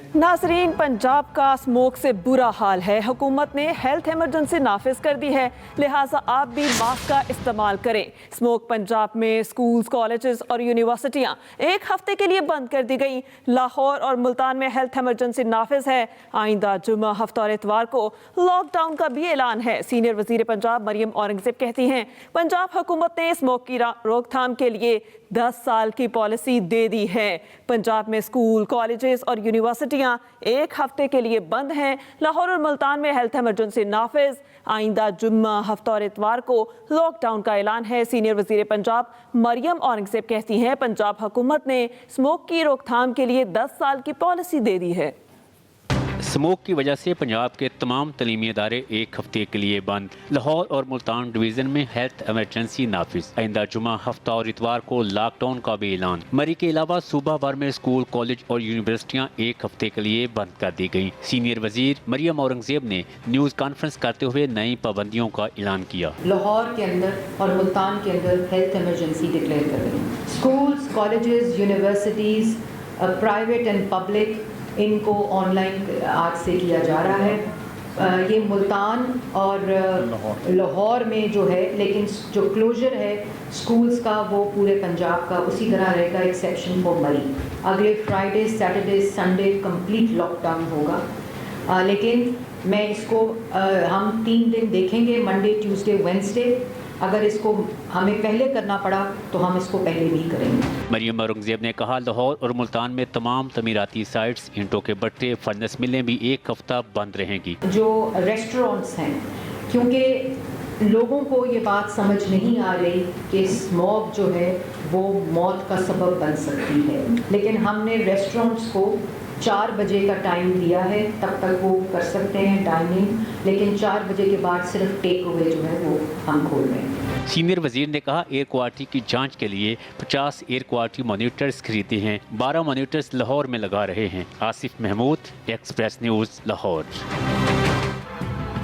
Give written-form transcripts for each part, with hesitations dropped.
नाजरीन, पंजाब का स्मोक से बुरा हाल है। हुकूमत ने हेल्थ इमरजेंसी नाफिज कर दी है, लिहाजा आप भी मास्क का इस्तेमाल करें। स्मोक पंजाब में स्कूल्स, कॉलेजेस और यूनिवर्सिटियां एक हफ्ते के लिए बंद कर दी गई। लाहौर और मुल्तान में हेल्थ इमरजेंसी नाफिज है। आइंदा जुम्मा, हफ्ता और इतवार को लॉकडाउन का भी ऐलान है। सीनियर वजीर पंजाब मरियम औरंगजेब कहती हैं, पंजाब हुकूमत ने स्मोक की रोकथाम के लिए 10 साल की पॉलिसी दे दी है। पंजाब में स्कूल, कॉलेजेस और यूनिवर्सिटियां एक हफ्ते के लिए बंद हैं। लाहौर और मुल्तान में हेल्थ इमरजेंसी नाफिज। आइंदा जुम्मा, हफ्ता और इतवार को लॉकडाउन का ऐलान है। सीनियर वजीर पंजाब मरियम औरंगजेब कहती हैं, पंजाब हुकूमत ने स्मोक की रोकथाम के लिए 10 साल की पॉलिसी दे दी है। स्मोक की वजह से पंजाब के तमाम तलीमी इदारे एक हफ्ते के लिए बंद। लाहौर और मुल्तान डिवीज़न में हेल्थ इमरजेंसी नाफिज। आइंदा जुमा, हफ्ता और इतवार को लॉकडाउन का भी ऐलान। मरी के अलावा सूबा भर में स्कूल, कॉलेज और यूनिवर्सिटियाँ एक हफ्ते के लिए बंद कर दी गई। सीनियर वजीर मरियम औरंगजेब ने न्यूज़ कॉन्फ्रेंस करते हुए नई पाबंदियों का ऐलान किया। लाहौर के अंदर और मुल्तान के अंदर हेल्थ इमरजेंसी डिक्लेयर कर रही। Schools, colleges, universities, private and public, इनको ऑनलाइन आज से किया जा रहा है। ये मुल्तान और लाहौर में जो है, लेकिन जो क्लोजर है स्कूल्स का वो पूरे पंजाब का उसी तरह रहेगा, एक्सेप्शन फॉर मरी। अगले Friday, Saturday, Sunday complete lockdown होगा। लेकिन मैं इसको हम 3 दिन देखेंगे, मंडे, ट्यूसडे, वेडनेसडे। अगर इसको हमें पहले करना पड़ा तो हम इसको पहले भी करेंगे। मरियम औरंगजेब ने कहा, लाहौर और मुल्तान में तमाम तमीराती साइट्स, ईंटों के भट्टे, फर्नेस मिलें भी एक हफ्ता बंद रहेंगी। जो रेस्टोरेंट्स हैं, क्योंकि लोगों को ये बात समझ नहीं आ रही कि स्मोक जो है वो मौत का सबब बन सकती है, लेकिन हमने रेस्टोरेंट्स को 4 बजे का टाइम दिया है, तब तक वो कर सकते हैं डाइनिंग, लेकिन 4 बजे के बाद सिर्फ टेक अवे जो है वो हम खोल रहे हैं। सीनियर वजीर ने कहा, एयर क्वालिटी की जांच के लिए 50 एयर क्वालिटी मॉनिटर्स खरीदे हैं। 12 मॉनिटर्स लाहौर में लगा रहे हैं। Asif Mahmood, Express News, Lahore.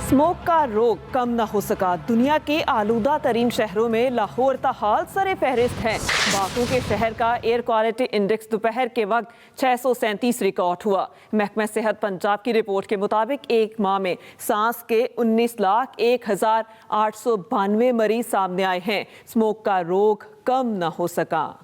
Smoke का रोग कम न हो सका। दुनिया के आलूदा तरीन शहरों में लाहौर ताहाल सरे फहरिस्त है। बाकू के शहर का एयर क्वालिटी इंडेक्स दोपहर के वक्त 637 रिकॉर्ड हुआ। महकमा सेहत पंजाब की रिपोर्ट के मुताबिक एक माह में सांस के 19,01,892 मरीज सामने आए हैं। स्मोक का रोग कम न हो सका।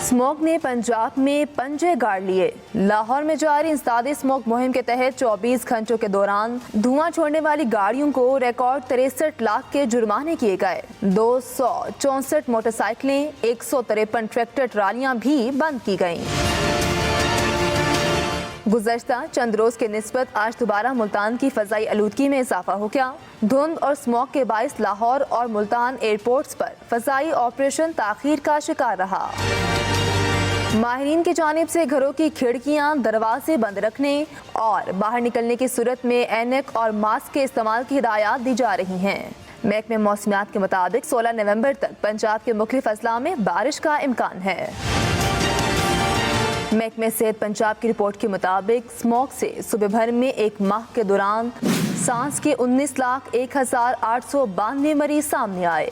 स्मोक ने पंजाब में पंजे गाड़ लिए। लाहौर में जारी इंसदाद स्मोक मुहिम के तहत 24 घंटों के दौरान धुआं छोड़ने वाली गाड़ियों को रिकॉर्ड 63 लाख के जुर्माने किए गए। 264 मोटरसाइकिलें, 153 ट्रैक्टर ट्रालियां भी बंद की गईं। गुज़श्ता चंद रोज के निस्बत आज दोबारा मुल्तान की फ़ज़ाई आलूदगी में इजाफा हो गया। धुंध और स्मोक के बाइस लाहौर और मुल्तान एयरपोर्ट्स पर फ़ज़ाई ऑपरेशन ताख़ीर का शिकार रहा। माहिरीन की जानिब से घरों की खिड़कियां, दरवाजे बंद रखने और बाहर निकलने की सूरत में ऐनक और मास्क के इस्तेमाल की हिदायत दी जा रही हैं। महकमे मौसमियात के मुताबिक 16 नवंबर तक पंजाब के मुख्तलिफ अजला में बारिश का इम्कान है। महकमे सेहत पंजाब की रिपोर्ट के मुताबिक स्मोक से सूबे भर में एक माह के दौरान सांस के 19,01,892 मरीज सामने आए,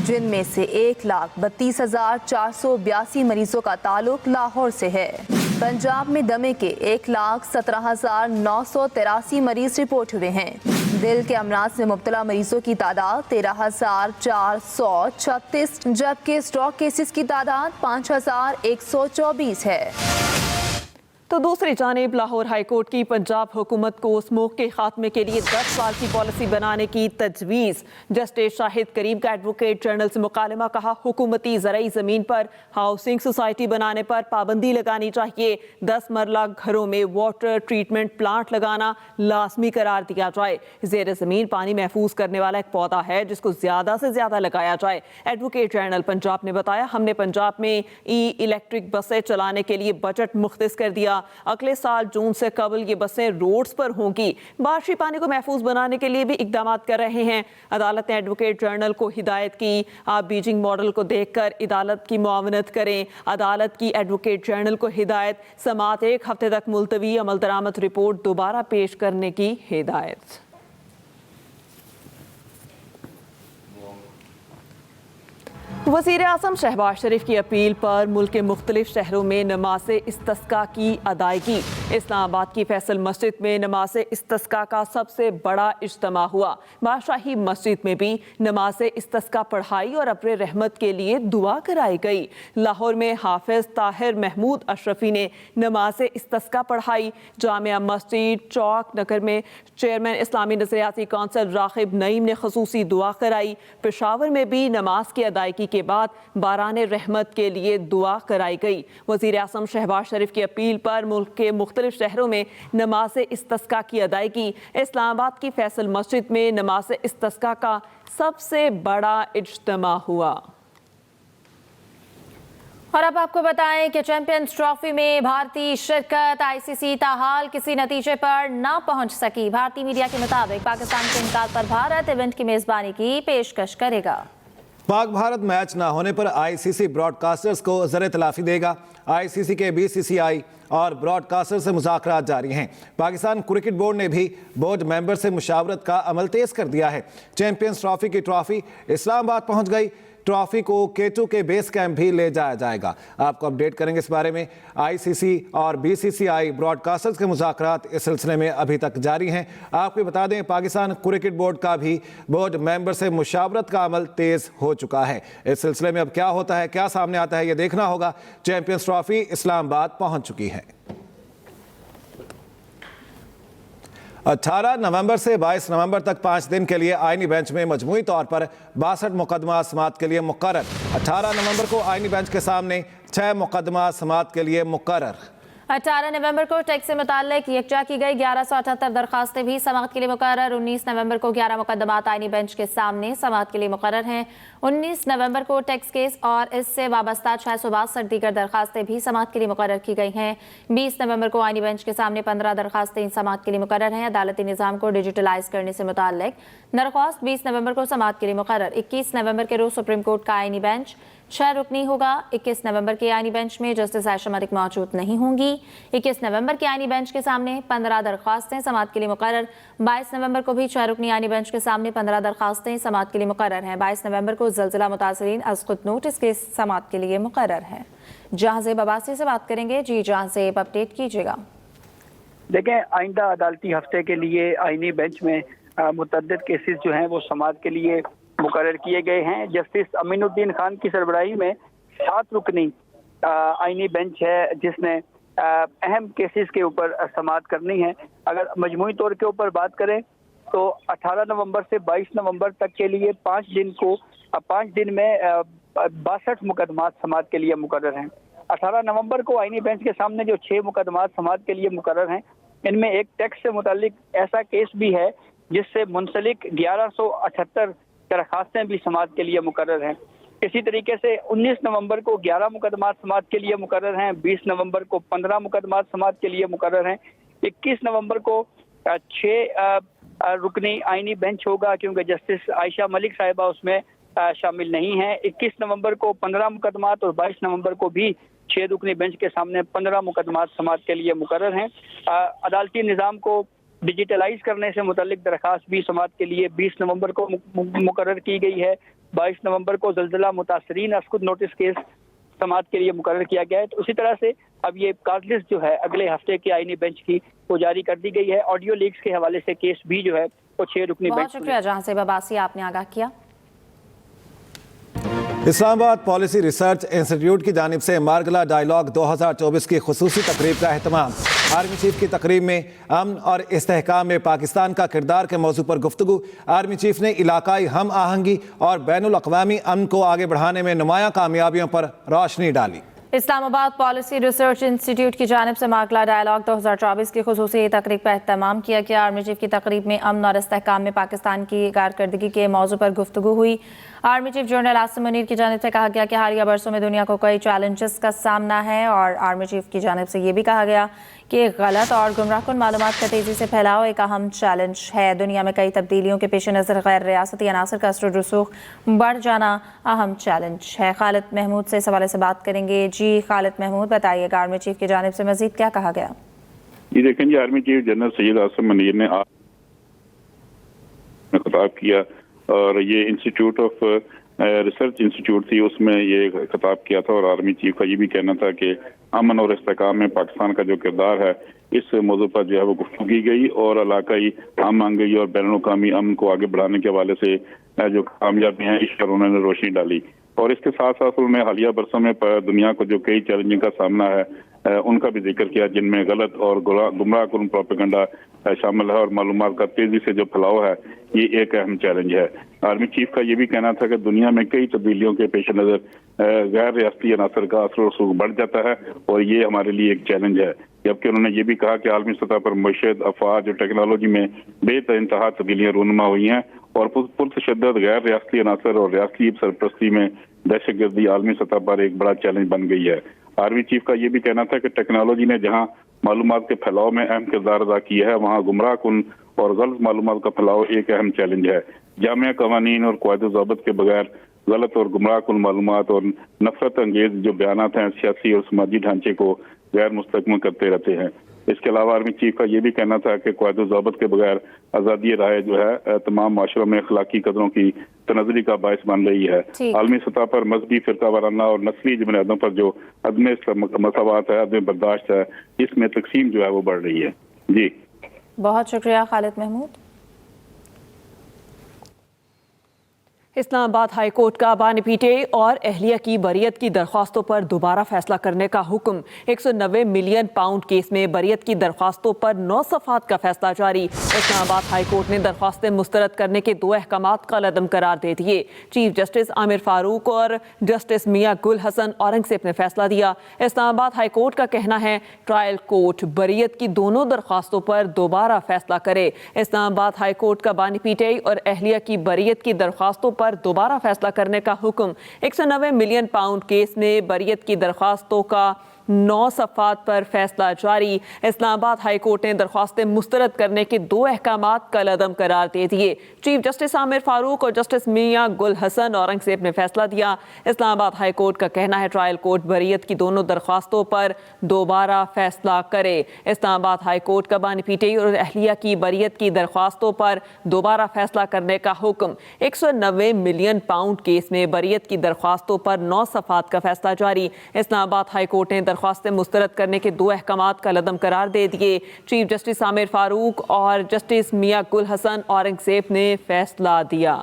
जिनमें से 1,32,482 मरीजों का ताल्लुक लाहौर से है। पंजाब में दमे के 1,17,983 मरीज रिपोर्ट हुए हैं। दिल के अमराज में मुब्तला मरीजों की तादाद 13,436, जबकि स्ट्रोक केसेस की तादाद 5,124 है। तो दूसरी जानिब लाहौर हाई कोर्ट की पंजाब हुकूमत को स्मोक के खात्मे के लिए 10 साल की पॉलिसी बनाने की तजवीज़। जस्टिस शाहिद करीम का एडवोकेट जनरल से मुकालमा। कहा, हुकूमती ज़रई ज़मीन पर हाउसिंग सोसाइटी बनाने पर पाबंदी लगानी चाहिए। 10 मरला घरों में वाटर ट्रीटमेंट प्लांट लगाना लाजमी करार दिया जाए। ज़ेर ज़मीन पानी महफूज करने वाला एक पौधा है जिसको ज़्यादा से ज़्यादा लगाया जाए। एडवोकेट जनरल पंजाब ने बताया, हमने पंजाब में इलेक्ट्रिक बसें चलाने के लिए बजट मुख्तस कर दिया। अगले साल जून से कबल ये बसें रोड्स पर होंगी। बारिशी पानी को महफूज बनाने के लिए भी इकदाम कर रहे हैं। अदालत ने एडवोकेट जनरल को हिदायत की, आप बीजिंग मॉडल को देखकर अदालत की मुआवनत करें। अदालत की एडवोकेट जनरल को हिदायत, समात 1 हफ्ते तक मुलतवी, अमल दरामद रिपोर्ट दोबारा पेश करने की हिदायत। वज़ीर आज़म शहबाज शरीफ की अपील पर मुल्क के मुख्तलिफ शहरों में नमाज इस्तिस्का की अदायगी। इस्लामाबाद की फैसल मस्जिद में नमाज इस्तिस्का का सबसे बड़ा इज्तिमा हुआ। बादशाही मस्जिद में भी नमाज इस्तिस्का पढ़ाई और अब्र रहमत के लिए दुआ कराई गई। लाहौर में हाफिज ताहिर महमूद अशरफी ने नमाज इस्तिस्का पढ़ाई। जामिया मस्जिद चौक नगर में चेयरमैन इस्लामी नज़रियाती कौंसिल राग़िब नईम ने ख़ुसूसी दुआ कराई। पेशावर में भी नमाज की अदायगी के बाद बारान रहमत के लिए दुआ कराई गई। वज़ीर आज़म शहबाज शरीफ की अपील पर मुल्क के मुख्तलिफ शहरों में नमाज इस्तिस्का की अदायगी। इस्लामाबाद की फैसल मस्जिद में नमाज इस्तिस्का का सबसे बड़ा इज्तिमा हुआ। और अब आपको बताएं कि चैंपियंस ट्रॉफी में भारतीय शिरकत आईसीसी ताहाल किसी नतीजे पर ना पहुंच सकी। भारतीय मीडिया के मुताबिक पाकिस्तान के इनकार पर भारत इवेंट की मेजबानी की पेशकश करेगा। पाक भारत मैच ना होने पर आईसीसी ब्रॉडकास्टर्स को ज़र तलाफी देगा। आईसीसी के बीसीसीआई और ब्रॉडकास्टर से मुज़ाकरात जारी हैं। पाकिस्तान क्रिकेट बोर्ड ने भी बोर्ड मेंबर से मुशावरत का अमल तेज़ कर दिया है। चैंपियंस ट्रॉफी की ट्रॉफी इस्लामाबाद पहुंच गई। ट्रॉफी को K2 के बेस कैंप भी ले जाया जाएगा। आपको अपडेट करेंगे इस बारे में। आईसीसी और बीसीसीआई ब्रॉडकास्टर्स के मुज़ाकरात इस सिलसिले में अभी तक जारी हैं। आपको बता दें पाकिस्तान क्रिकेट बोर्ड का भी बोर्ड मेंबर से मुशावरत का अमल तेज़ हो चुका है। इस सिलसिले में अब क्या होता है, क्या सामने आता है, ये देखना होगा। चैंपियंस ट्रॉफी इस्लामाबाद पहुंच चुकी है। 18 नवंबर से 22 नवंबर तक 5 दिन के लिए आईनी बेंच में मजमूई तौर पर 62 मुकदमा समाअत के लिए मुकर्रर। 18 नवंबर को आईनी बेंच के सामने 6 मुकदमा समाअत के लिए मुकर्रर। 18 नवंबर को टैक्स से मुताल्लिक यकजा की गई 1178 दरखास्तें भी समाअत के लिए मुकर्रर। 19 नवंबर को 11 मुकदमात आईनी बेंच के सामने समाअत के लिए मुकर्रर हैं। 19 नवंबर को टैक्स केस और इससे वाबस्ता 662 दीगर दरखास्तें भी समाअत के लिए मुकर्रर की गई हैं। 20 नवंबर को आईनी बेंच के सामने 15 दरखास्तें समाअत के लिए मुकर्रर हैं। अदालती निज़ाम को डिजिटलाइज करने से मुताल्लिक दरख्वास्त 20 नवंबर को समाअत के लिए मुकर्रर। 21 नवंबर के रोज सुप्रीम कोर्ट का आईनी बेंच 6 रुकनी होगा। 21 नवंबर के आईनी बेंच में जस्टिस आयशा मलिक मौजूद नहीं होंगी। 21 नवंबर के आईनी बेंच के सामने 15 दरख्वास्तें समाअत के लिए मुकर्रर। 22 नवंबर को भी 6 रुकनी आईनी बेंच के सामने 15 दरख्वास्तें समाअत के लिए मुकर्रर हैं। 22 नवंबर को ज़लज़ला मुतासिरीन अस्कुत नोटिस के समाअत के लिए मुकर्रर हैं। जहांज़ेब अब्बासी से बात करेंगे। जी जहांज़ेब, अपडेट कीजिएगा। देखें, आइंदा अदालती हफ्ते के लिए आईनी बेंच में मुतअद्दिद केसेस जो हैं वो समाअत के लिए मुकर्रर किए गए हैं। जस्टिस अमीनुद्दीन खान की सरबराही में 7 रुकनी आईनी बेंच है जिसने अहम केसेस के ऊपर समाअत करनी है। अगर मजमूई तौर के ऊपर बात करें तो 18 नवंबर से 22 नवंबर तक के लिए 5 दिन में 62 मुकदमात समाअत के लिए मुकर्रर हैं। 18 नवंबर को आईनी बेंच के सामने जो 6 मुकदमात समाअत के लिए मुकर्रर हैं, इनमें एक टैक्स से मुताल्लिक ऐसा केस भी है जिससे मुंसलिक 1178 दरखास्तें भी समाअत के लिए मुकर्रर हैं। इसी तरीके से 19 नवंबर को 11 मुकदमात समाअत के लिए मुकर्रर हैं। 20 नवंबर को 15 मुकदमात समाअत के लिए मुकर्रर हैं। 21 नवंबर को 6 रुकनी आईनी बेंच होगा क्योंकि जस्टिस आयशा मलिक साहिबा उसमें शामिल नहीं है। 21 नवंबर को 15 मुकदमात और 22 नवंबर को भी 6 रुकनी बेंच के सामने 15 मुकदमात समाअत के लिए मुकर्रर हैं। अदालती निज़ाम को डिजिटलाइज करने से मुतल्लिक दरखास्त भी समाअत के लिए 20 नवंबर को मुकर्रर की गई है। 22 नवंबर को ज़लज़ला मुतासिरीन अस्कुत नोटिस केस समाअत के लिए मुकर्रर किया गया है। तो उसी तरह से अब ये काज लिस्ट जो है अगले हफ्ते के आईनी बेंच की वो जारी कर दी गई है। ऑडियो लीक्स के हवाले से केस भी जो है वो 6 रुकनी बेंच। बहुत शुक्रिया जहांज़ेब अब्बासी, आपने आगाह किया। इस्लामाबाद पॉलिसी रिसर्च इंस्टीट्यूट की जानिब से मारगला डायलॉग 2024 की खुसूसी तकरीब का अहतमाम। आर्मी चीफ की तकरीब में अमन और इस्तेहकाम में पाकिस्तान का किरदार के मौजू पर गुफ्तगू। आर्मी चीफ ने इलाकाई हम आहंगी और बैनुल अक़वामी अमन को आगे बढ़ाने में नुमायां कामयाबियों पर रोशनी डाली। इस्लामाबाद पॉलिसी रिसर्च इंस्टीट्यूट की जानिब से मारगला डायलॉग 2024 की खुसूसी तकरीब का एहतमाम किया गया। आर्मी चीफ की तकरीब में अमन और इस्तेहकाम में पाकिस्तान की कारकर्दगी के मौजू पर गुफ्तगू हुई। Army chief general Asim Munir की जानिब से कहा गया कि हालिया बरसों में दुनिया को कई चैलेंजेस का सामना है और आर्मी चीफ की जानिब से ये भी कहा गया कि गलत और गुमराहकुन मालूमात का तेज़ी से फैलाव एक अहम चैलेंज है। दुनिया में कई तब्दीलियों के पेश नज़र गैर रियासती अनासर का असर रसूख बढ़ जाना अहम चैलेंज है। खालिद महमूद से इस हवाले से बात करेंगे। जी खालिद महमूद, बताइएगा आर्मी चीफ की जानिब से मजीद क्या कहा गया? जी देखें जी, army chief general Syed Asim Munir ने खिताब किया और ये इंस्टीट्यूट ऑफ ریسرچ انسٹیٹیوٹ تھی اس میں یہ خطاب کیا تھا، اور آرمی چیف کا یہ بھی کہنا تھا کہ امن اور استحکام میں پاکستان کا جو کردار ہے اس موضوع پر جو ہے وہ گفتگو کی گئی، اور علاقائی ہم آہنگی اور بین الاقوامی امن کو آگے بڑھانے کے حوالے سے جو کامیابیاں ہیں اس پر انہوں نے روشنی ڈالی. اور اس کے ساتھ ساتھ انہوں نے حالیہ برسوں میں دنیا کو جو کئی چیلنجوں کا سامنا ہے ان کا بھی ذکر کیا، جن میں غلط اور گمراہ کن پروپیگنڈا شامل ہے، اور معلومات کا تیزی سے جو پھیلاؤ ہے یہ ایک اہم چیلنج ہے. آرمی چیف کا یہ بھی کہنا تھا کہ دنیا میں کئی تبدیلیوں کے پیش نظر غیر ریاستی عناصر کا اثر و رسوخ بڑھ جاتا ہے، اور یہ ہمارے لیے ایک چیلنج ہے. جبکہ انہوں نے یہ بھی کہا کہ عالمی سطح پر معیشت، افواج اور ٹیکنالوجی میں بے انتہا تبدیلیاں رونما ہوئی ہیں، اور پرتشدد غیر ریاستی عناصر اور ریاستی سرپرستی میں دہشت گردی عالمی سطح پر ایک بڑا چیلنج بن گئی ہے. آرمی چیف کا یہ بھی کہنا تھا کہ ٹیکنالوجی نے جہاں معلومات کے پھیلاؤ میں اہم کردار ادا کیا ہے، وہاں گمراہ کن اور غلط معلومات کا پھیلاؤ ایک اہم چیلنج ہے. جامع قوانین اور قواعد و ضوابط کے بغیر غلط اور گمراہ کن معلومات اور نفرت انگیز جو بیانات ہیں سیاسی اور سماجی ڈھانچے کو غیر مستحکم کرتے رہتے ہیں. اس کے علاوہ آرمی چیف کا یہ بھی کہنا تھا کہ قواعد و ضوابط کے بغیر آزادی رائے جو ہے تمام معاشروں میں اخلاقی قدروں کی تنزلی کا باعث بن رہی ہے. عالمی سطح پر مذہبی، فرقہ وارانہ اور نسلی بنیادوں پر جو عدم مساوات ہے، عدم برداشت ہے، اس میں تقسیم جو ہے وہ بڑھ رہی ہے. جی بہت شکریہ خالد محمود. اسلام آباد ہائی کورٹ کا بانی پی ٹی آئی اور اہلیہ کی بریت کی درخواستوں پر دوبارہ فیصلہ کرنے کا حکم. 190 ملین پاؤنڈ کیس میں بریت کی درخواستوں پر 9 صفحات کا فیصلہ جاری. اسلام آباد ہائی کورٹ نے درخواستیں مسترد کرنے کے 2 احکامات کالعدم قرار دے دیے. چیف جسٹس عامر فاروق اور جسٹس میاں گل حسن اورنگزیب نے فیصلہ دیا. اسلام آباد ہائی کورٹ کا کہنا ہے ٹرائل کورٹ بریت کی دونوں درخواستوں پر دوبارہ فیصلہ کرے. اسلام آباد ہائی کورٹ کا بانی پی ٹی آئی اور اہلیہ کی بریت کی درخواستوں پر دوبارہ فیصلہ کرنے کا حکم. 190 ملین پاؤنڈ کیس میں بریت کی درخواستوں کا 9 صفحات پر فیصلہ جاری. اسلام آباد ہائی کورٹ نے درخواستیں مسترد کرنے کے 2 احکامات کالعدم قرار دے دیے. چیف جسٹس عامر فاروق اور جسٹس میاں گل حسن اورنگزیب نے فیصلہ دیا. اسلام آباد ہائی کورٹ کا کہنا ہے ٹرائل کورٹ بریت کی دونوں درخواستوں پر دوبارہ فیصلہ کرے. اسلام آباد ہائی کورٹ کا بانی پی ٹی آئی اور اہلیہ کی بریت کی درخواستوں پر دوبارہ فیصلہ کرنے کا حکم. 190 ملین پاؤنڈ کیس میں بریت کی درخواستوں پر 9 صفحات کا فیصلہ جاری. اسلام آباد ہائی کورٹ نے درخواستیں مسترد کرنے کے 2 احکامات کالعدم قرار دے دیے. چیف جسٹس عامر فاروق اور جسٹس میاں گل حسن اورنگزیب نے فیصلہ دیا.